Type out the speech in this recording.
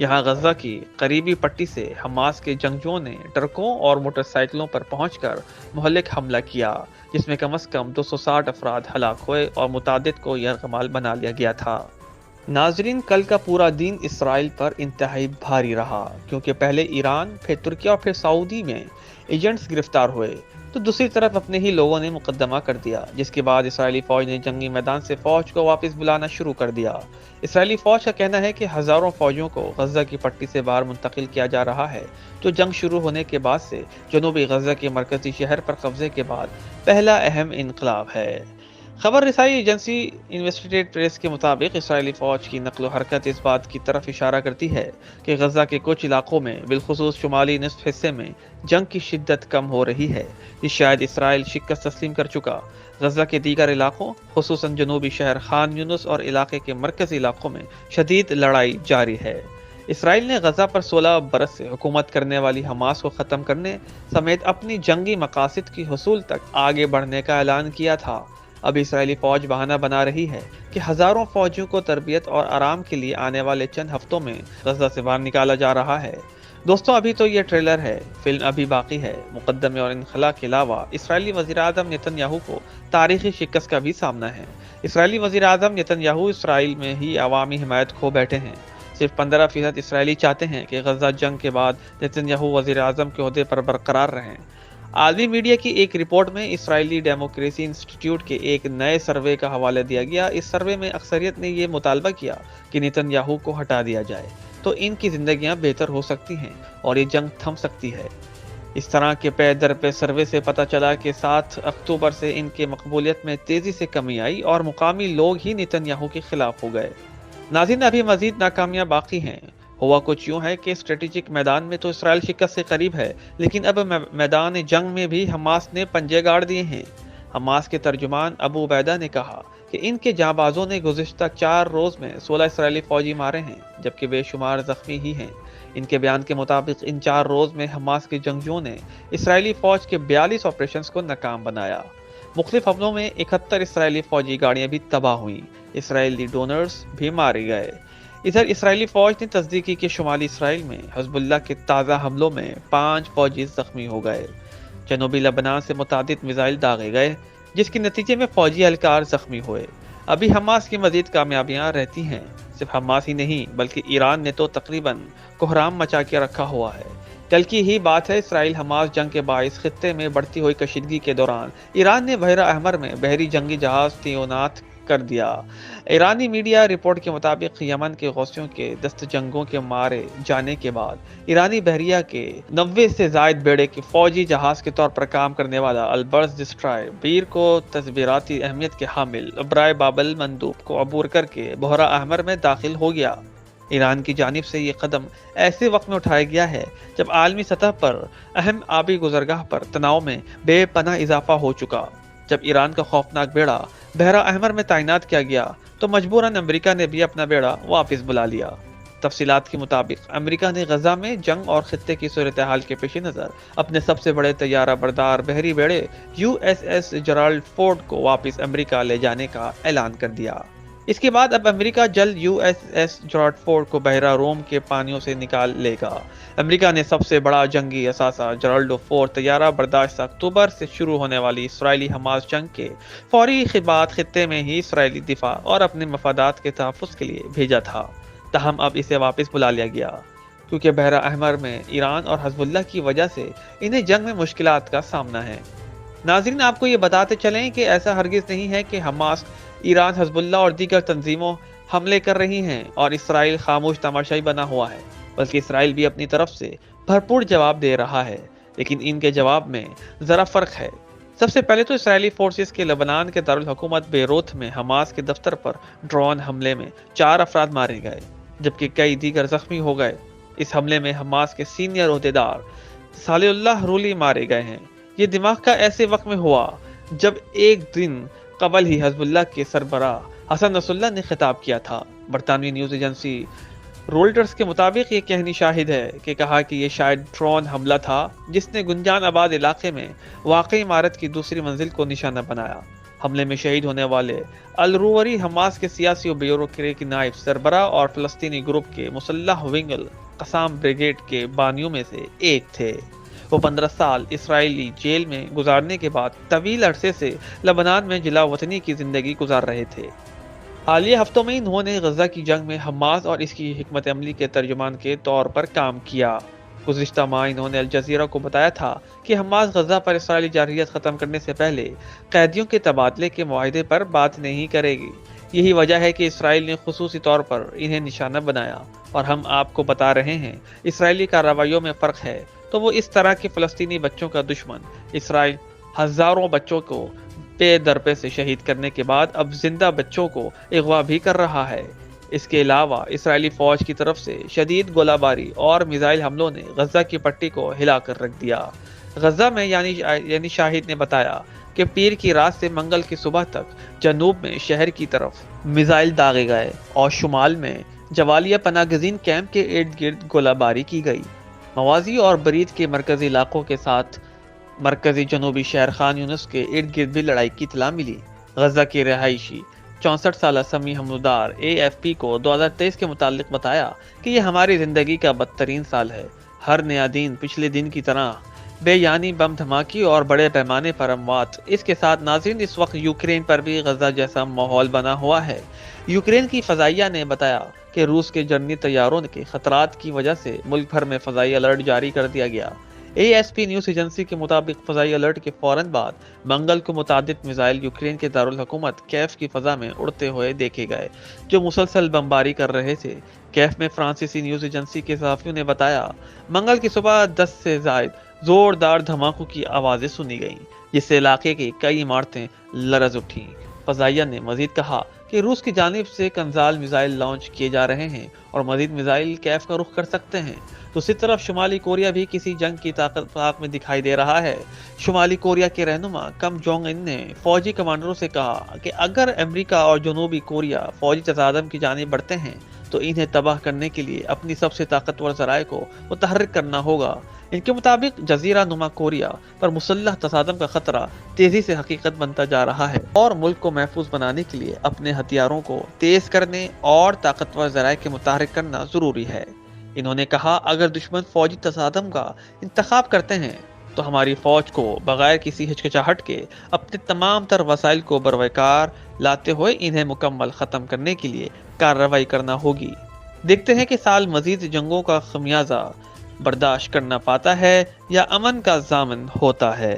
یہاں غزہ کی قریبی پٹی سے حماس کے جنگجوؤں نے ٹرکوں اور موٹر سائیکلوں پر پہنچ کر مہلک حملہ کیا، جس میں کم از کم 260 افراد ہلاک ہوئے اور متعدد کو یرغمال بنا لیا گیا تھا۔ ناظرین، کل کا پورا دن اسرائیل پر انتہائی بھاری رہا، کیونکہ پہلے ایران، پھر ترکیہ اور پھر سعودی میں ایجنٹس گرفتار ہوئے، تو دوسری طرف اپنے ہی لوگوں نے مقدمہ کر دیا، جس کے بعد اسرائیلی فوج نے جنگی میدان سے فوج کو واپس بلانا شروع کر دیا۔ اسرائیلی فوج کا کہنا ہے کہ ہزاروں فوجیوں کو غزہ کی پٹی سے باہر منتقل کیا جا رہا ہے، جو جنگ شروع ہونے کے بعد سے جنوبی غزہ کے مرکزی شہر پر قبضے کے بعد پہلا اہم انقلاب ہے۔ خبر رسائی ایجنسی انویسٹیگیٹڈ پریس کے مطابق اسرائیلی فوج کی نقل و حرکت اس بات کی طرف اشارہ کرتی ہے کہ غزہ کے کچھ علاقوں میں، بالخصوص شمالی نصف حصے میں، جنگ کی شدت کم ہو رہی ہے، جس شاید اسرائیل شکست تسلیم کر چکا۔ غزہ کے دیگر علاقوں، خصوصاً جنوبی شہر خان یونس اور علاقے کے مرکزی علاقوں میں شدید لڑائی جاری ہے۔ اسرائیل نے غزہ پر 16 برس سے حکومت کرنے والی حماس کو ختم کرنے سمیت اپنی جنگی مقاصد کی حصول تک آگے بڑھنے کا اعلان کیا تھا۔ اب اسرائیلی فوج بہانہ بنا رہی ہے کہ ہزاروں فوجیوں کو تربیت اور آرام کے لیے آنے والے چند ہفتوں میں غزہ سے باہر نکالا جا رہا ہے۔ دوستوں، ابھی تو یہ ٹریلر ہے، فلم ابھی باقی ہے۔ مقدمے اور انخلا کے علاوہ اسرائیلی وزیر اعظم نیتن یاہو کو تاریخی شکست کا بھی سامنا ہے۔ اسرائیلی وزیر اعظم نیتن یاہو اسرائیل میں ہی عوامی حمایت کھو بیٹھے ہیں۔ صرف 15% اسرائیلی چاہتے ہیں کہ غزہ جنگ کے بعد نیتن یاہو وزیر اعظم کے عہدے پر برقرار رہیں۔ عالمی میڈیا کی ایک رپورٹ میں اسرائیلی ڈیموکریسی انسٹی ٹیوٹ کے ایک نئے سروے کا حوالہ دیا گیا۔ اس سروے میں اکثریت نے یہ مطالبہ کیا کہ نیتن یاہو کو ہٹا دیا جائے تو ان کی زندگیاں بہتر ہو سکتی ہیں اور یہ جنگ تھم سکتی ہے۔ اس طرح کے پے در پے سروے سے پتہ چلا کہ 7 اکتوبر سے ان کے مقبولیت میں تیزی سے کمی آئی اور مقامی لوگ ہی نیتن یاہو کے خلاف ہو گئے۔ ناظرین، ابھی مزید ناکامیاں باقی ہیں۔ ہوا کچھ یوں ہے کہ اسٹریٹجک میدان میں تو اسرائیل شکست سے قریب ہے، لیکن اب میدان جنگ میں بھی حماس نے پنجے گاڑ دیے ہیں۔ حماس کے ترجمان ابو عبیدہ نے کہا کہ ان کے جانبازوں نے گزشتہ 4 روز میں 16 اسرائیلی فوجی مارے ہیں، جبکہ بے شمار زخمی ہی ہیں۔ ان کے بیان کے مطابق ان 4 روز میں حماس کے جنگجوؤں نے اسرائیلی فوج کے 42 آپریشنز کو ناکام بنایا۔ مختلف حملوں میں 71 اسرائیلی فوجی گاڑیاں بھی تباہ ہوئیں، اسرائیلی ڈونرز بھی مارے گئے۔ ادھر اسرائیلی فوج نے تصدیق کی کہ شمالی اسرائیل میں حزب اللہ کے تازہ حملوں میں 5 فوجی زخمی ہو گئے۔ جنوبی لبنان سے متعدد میزائل داغے گئے، جس کے نتیجے میں فوجی اہلکار زخمی ہوئے۔ ابھی حماس کی مزید کامیابیاں رہتی ہیں۔ صرف حماس ہی نہیں بلکہ ایران نے تو تقریباً کوہرام مچا کے رکھا ہوا ہے۔ کل کی ہی بات ہے، اسرائیل حماس جنگ کے باعث خطے میں بڑھتی ہوئی کشیدگی کے دوران ایران نے بحیرہ احمر میں بحری جنگی جہاز تعینات کر دیا۔ ایرانی میڈیا رپورٹ کے مطابق یمن کے حوثیوں کے دست جنگوں کے مارے جانے کے بعد ایرانی بحریہ کے 90 سے زائد بیڑے کے فوجی جہاز کے طور پر کام کرنے والا البرز ڈسٹرائر بیر کو تصویراتی اہمیت کے حامل ابرائے بابل مندوب کو عبور کر کے بحیرہ احمر میں داخل ہو گیا۔ ایران کی جانب سے یہ قدم ایسے وقت میں اٹھایا گیا ہے جب عالمی سطح پر اہم آبی گزرگاہ پر تناؤ میں بے پناہ اضافہ ہو چکا۔ جب ایران کا خوفناک بیڑا بحیرہ احمر میں تعینات کیا گیا تو مجبوراً امریکہ نے بھی اپنا بیڑا واپس بلا لیا۔ تفصیلات کے مطابق امریکہ نے غزہ میں جنگ اور خطے کی صورتحال کے پیش نظر اپنے سب سے بڑے طیارہ بردار بحری بیڑے USS جرالڈ فورڈ کو واپس امریکہ لے جانے کا اعلان کر دیا۔ اس کے بعد اب امریکہ جلد USS جرالڈ فورڈ کو بحیرہ روم کے پانیوں سے نکال لے گا۔ امریکہ نے سب سے بڑا جنگی اثاثہ جرالڈ فورڈ طیارہ برداشت اکتوبر سے شروع ہونے والی اسرائیلی حماس جنگ کے فوری بعد خطے میں ہی اسرائیلی دفاع اور اپنے مفادات کے تحفظ کے لیے بھیجا تھا۔ تاہم اب اسے واپس بلا لیا گیا کیونکہ بحیرہ احمر میں ایران اور حزب اللہ کی وجہ سے انہیں جنگ میں مشکلات کا سامنا ہے۔ ناظرین، آپ کو یہ بتاتے چلیں کہ ایسا ہرگز نہیں ہے کہ حماس، ایران، حزب اللہ اور دیگر تنظیموں حملے کر رہی ہیں اور اسرائیل خاموش تماشائی بنا ہوا ہے، بلکہ اسرائیل بھی اپنی طرف سے بھرپور جواب دے رہا ہے، لیکن ان کے جواب میں ذرا فرق ہے۔ سب سے پہلے تو اسرائیلی فورسز کے لبنان کے دارالحکومت بیروت میں حماس کے دفتر پر ڈرون حملے میں 4 افراد مارے گئے، جبکہ کئی دیگر زخمی ہو گئے۔ اس حملے میں حماس کے سینئر عہدیدار صالح اللہ رولی مارے گئے ہیں۔ یہ دماغ کا ایسے وقت میں ہوا جب ایک دن قبل ہی حزب اللہ کے سربراہ حسن نصر اللہ نے خطاب کیا تھا۔ برطانوی نیوز ایجنسی رولٹرز کے مطابق یہ کہنی شاہد ہے کہ کہا کہ یہ شاید ڈرون حملہ تھا جس نے گنجان آباد علاقے میں واقع عمارت کی دوسری منزل کو نشانہ بنایا۔ حملے میں شہید ہونے والے الروری حماس کے سیاسی و بیورو کے نائب سربراہ اور فلسطینی گروپ کے مسلح ونگ القسام بریگیڈ کے بانیوں میں سے ایک تھے۔ وہ 15 سال اسرائیلی جیل میں گزارنے کے بعد طویل عرصے سے لبنان میں جلا وطنی کی زندگی گزار رہے تھے۔ حالیہ ہفتوں میں انہوں نے غزہ کی جنگ میں حماس اور اس کی حکمت عملی کے ترجمان کے طور پر کام کیا۔ گزشتہ ماہ انہوں نے الجزیرہ کو بتایا تھا کہ حماس غزہ پر اسرائیلی جارحیت ختم کرنے سے پہلے قیدیوں کے تبادلے کے معاہدے پر بات نہیں کرے گی۔ یہی وجہ ہے کہ اسرائیل نے خصوصی طور پر انہیں نشانہ بنایا، اور ہم آپ کو بتا رہے ہیں اسرائیلی کارروائیوں میں فرق ہے تو وہ اس طرح کے فلسطینی بچوں کا دشمن اسرائیل ہزاروں بچوں کو بے درپے سے شہید کرنے کے بعد اب زندہ بچوں کو اغوا بھی کر رہا ہے۔ اس کے علاوہ اسرائیلی فوج کی طرف سے شدید گولہ باری اور میزائل حملوں نے غزہ کی پٹی کو ہلا کر رکھ دیا۔ غزہ میں یعنی شاہد نے بتایا کہ پیر کی رات سے منگل کی صبح تک جنوب میں شہر کی طرف میزائل داغے گئے اور شمال میں جوالیہ پناہ گزین کیمپ کے ارد گرد گولہ باری کی گئی۔ موازی اور برید کے مرکزی علاقوں کے ساتھ مرکزی جنوبی شہر خان یونس کے ارد گرد بھی لڑائی کی اطلاع ملی۔ غزہ کی رہائشی 64 سالہ سمیع حمودار AFP کو 2023 کے متعلق بتایا کہ یہ ہماری زندگی کا بدترین سال ہے۔ ہر نیا دن پچھلے دن کی طرح بے یعنی بم دھماکی اور بڑے پیمانے پر اموات۔ اس کے ساتھ ناظرین اس وقت یوکرین پر بھی غزہ جیسا ماحول بنا ہوا ہے۔ یوکرین کی فضائیہ نے بتایا کہ روس کے جنگی طیاروں کے خطرات کی وجہ سے ملک بھر میں فضائی الرٹ جاری کر دیا گیا۔ ASP نیوز ایجنسی کے مطابق فضائی الرٹ کے فوراً بعد منگل کو متعدد میزائل یوکرین کے دارالحکومت کیف کی فضا میں اڑتے ہوئے دیکھے گئے، جو مسلسل بمباری کر رہے تھے۔ کیف میں فرانسیسی نیوز ایجنسی کے صحافیوں نے بتایا منگل کی صبح 10 سے زائد زوردار دھماکوں کی آوازیں سنی گئیں، جس سے علاقے کی کئی عمارتیں لرز اٹھیں۔ فضائیہ نے مزید کہا کہ روس کی جانب سے کنزال میزائل لانچ کیے جا رہے ہیں اور مزید میزائل کیف کا رخ کر سکتے ہیں۔ دوسری طرف شمالی کوریا بھی کسی جنگ کی طاقت میں دکھائی دے رہا ہے۔ شمالی کوریا کے رہنما کم جونگ ان نے فوجی کمانڈروں سے کہا کہ اگر امریکہ اور جنوبی کوریا فوجی تصادم کی جانب بڑھتے ہیں تو انہیں تباہ کرنے کے لیے اپنی سب سے طاقتور ذرائع کو متحرک کرنا ہوگا۔ ان کے مطابق جزیرہ نما کوریا پر مسلح تصادم کا خطرہ تیزی سے حقیقت بنتا جا رہا ہے اور ملک کو محفوظ بنانے کے لیے اپنے ہتھیاروں کو تیز کرنے اور طاقتور ذرائع کے متحرک کرنا ضروری ہے۔ انہوں نے کہا اگر دشمن فوجی تصادم کا انتخاب کرتے ہیں تو ہماری فوج کو بغیر کسی ہچکچاہٹ کے اپنے تمام تر وسائل کو بروقار لاتے ہوئے انہیں مکمل ختم کرنے کے لیے کارروائی کرنا ہوگی۔ دیکھتے ہیں کہ سال مزید جنگوں کا خمیازہ برداشت کرنا پاتا ہے یا امن کا ضامن ہوتا ہے۔